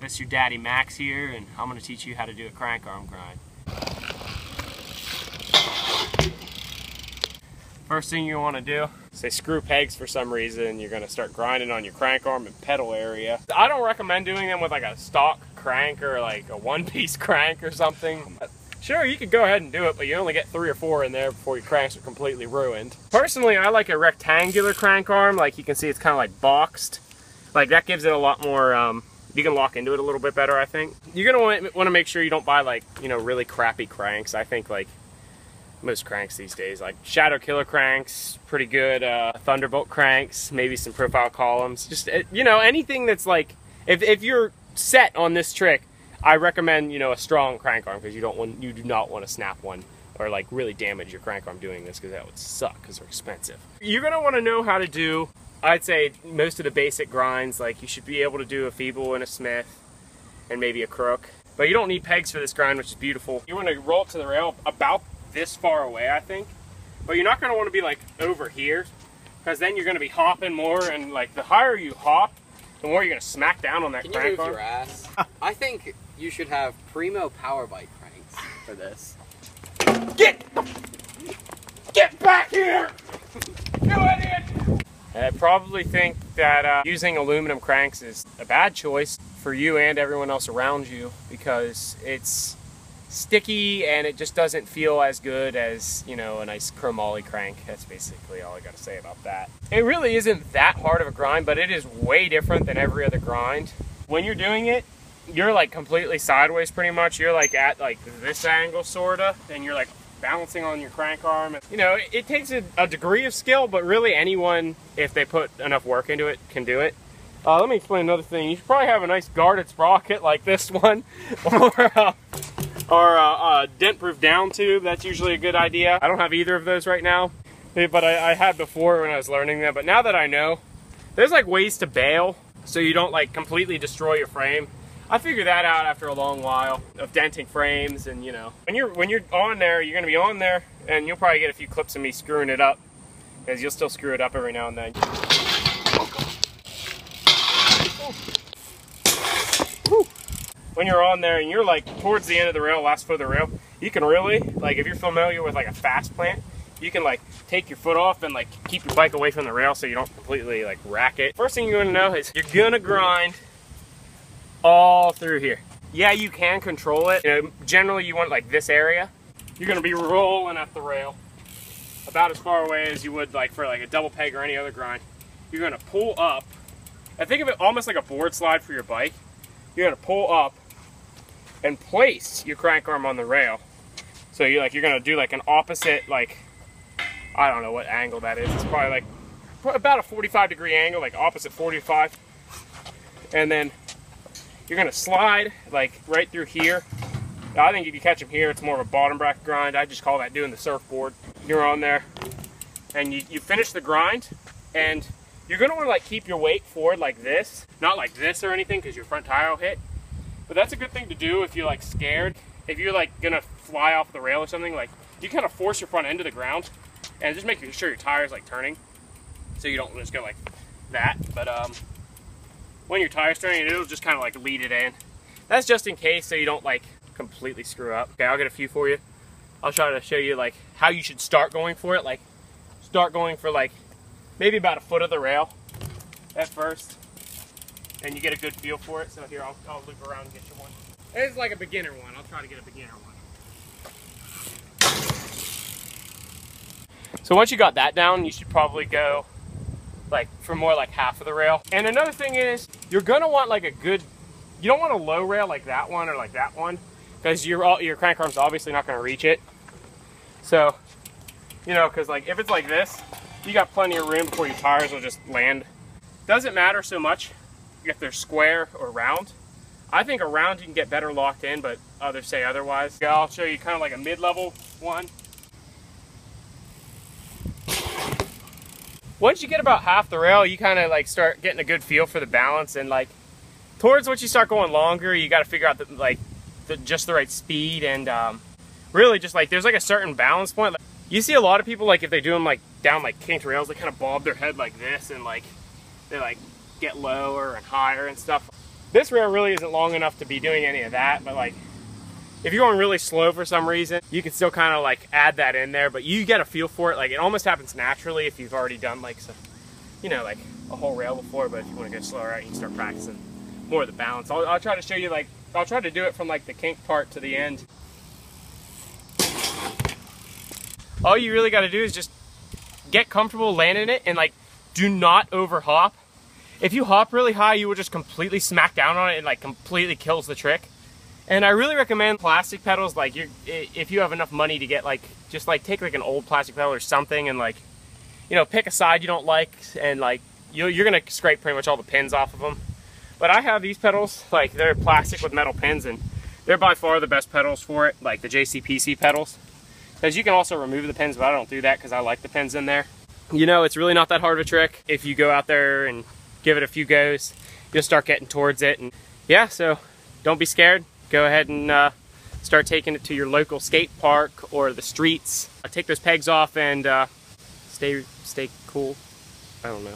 This is your daddy Max here, and I'm going to teach you how to do a crank arm grind. First thing you want to do, say screw pegs for some reason, you're going to start grinding on your crank arm and pedal area. I don't recommend doing them with like a stock crank or like a one-piece crank or something. Sure, you could go ahead and do it, but you only get 3 or 4 in there before your cranks are completely ruined. Personally, I like a rectangular crank arm. Like you can see, it's kind of like boxed. Like that gives it a lot more, you can lock into it a little bit better, I think. You're going to want to make sure you don't buy like, you know, really crappy cranks. I think like most cranks these days, like Shadow Killer cranks, pretty good, Thunderbolt cranks, maybe some profile columns. Just, you know, anything that's like, if you're set on this trick, I recommend, you know, a strong crank arm, because you do not want to snap one or like really damage your crank arm doing this, because that would suck because they're expensive. You're going to want to know how to do, I'd say, most of the basic grinds. Like you should be able to do a feeble and a smith and maybe a crook, but you don't need pegs for this grind, which is beautiful. You want to roll it to the rail about this far away, I think, but you're not going to want to be like over here, because then you're going to be hopping more, and like the higher you hop, the more you're going to smack down on that crank arm. Can you move your ass? I think you should have primo power bike cranks for this. Get back here, you idiot! I probably think that using aluminum cranks is a bad choice for you and everyone else around you, because it's sticky and it just doesn't feel as good as, you know, a nice chromoly crank. That's basically all I got to say about that. It really isn't that hard of a grind, but it is way different than every other grind. When you're doing it, you're like completely sideways pretty much. You're like at like this angle sorta, and you're like balancing on your crank arm. You know, it takes a degree of skill, but really anyone, if they put enough work into it, can do it. Let me explain another thing. You should probably have a nice guarded sprocket like this one, or a dent-proof down tube. That's usually a good idea. I don't have either of those right now, but I had before when I was learning them. But now that I know, there's like ways to bail so you don't like completely destroy your frame. I figured that out after a long while of denting frames, and you know, when you're on there, you're gonna be on there, and you'll probably get a few clips of me screwing it up, because you'll still screw it up every now and then. When you're on there and you're like towards the end of the rail, last foot of the rail, you can really, like if you're familiar with like a fast plant, you can like take your foot off and like keep your bike away from the rail so you don't completely like rack it. First thing you're gonna know is you're gonna grind all through here. Yeah, you can control it. You know, generally you want like this area. You're gonna be rolling at the rail about as far away as you would like for like a double peg or any other grind. You're gonna pull up. I think of it almost like a board slide for your bike. You're gonna pull up and place your crank arm on the rail. So you're gonna do like an opposite, like, I don't know what angle that is. It's probably like about a 45-degree angle, like opposite 45. And then you're gonna slide like right through here. I think if you catch them here, it's more of a bottom bracket grind. I just call that doing the surfboard. You're on there and you finish the grind, and you're gonna wanna like keep your weight forward like this, not like this or anything, because your front tire will hit. But that's a good thing to do if you're like scared. If you're like gonna fly off the rail or something, like you kind of force your front end to the ground and just make sure your tire's like turning, so you don't just go like that. But when your tire's turning, it'll just kind of like lead it in. That's just in case, so you don't like completely screw up. Okay, I'll get a few for you. I'll try to show you like how you should start going for it. Like start going for like maybe about a foot of the rail at first, and you get a good feel for it. So here, I'll loop around and get you one. This is like a beginner one. I'll try to get a beginner one. So once you got that down, you should probably go like for more like half of the rail. And another thing is, you're gonna want like a good, you don't want a low rail like that one or like that one, because your crank arm's obviously not gonna reach it. So, you know, because like if it's like this, you got plenty of room before your tires will just land. Doesn't matter so much if they're square or round. I think a round you can get better locked in, but others say otherwise. Yeah, I'll show you kind of like a mid-level one. Once you get about half the rail, you kind of like start getting a good feel for the balance, and like towards once you start going longer, you got to figure out just the right speed, and really just like there's like a certain balance point. Like, you see a lot of people, like if they do them like down like kinked rails, they kind of bob their head like this, and like they like get lower and higher and stuff. This rail really isn't long enough to be doing any of that, but like, if you're going really slow for some reason, you can still kind of like add that in there, but you get a feel for it. Like, it almost happens naturally if you've already done like some, you know, like a whole rail before. But if you want to go slower out, you can start practicing more of the balance. I'll try to show you, like, I'll try to do it from like the kink part to the end. All you really got to do is just get comfortable landing it, and like, do not over hop. If you hop really high, you will just completely smack down on it and like completely kills the trick. And I really recommend plastic pedals. Like, if you have enough money to get like, just like take like an old plastic pedal or something, and like, you know, pick a side you don't like, and like you're gonna scrape pretty much all the pins off of them. But I have these pedals, like, they're plastic with metal pins, and they're by far the best pedals for it, like the JCPC pedals. Because you can also remove the pins, but I don't do that because I like the pins in there. You know, it's really not that hard of a trick. If you go out there and give it a few goes, you'll start getting towards it. And yeah, so don't be scared. Go ahead and start taking it to your local skate park or the streets. Take those pegs off and stay cool. I don't know.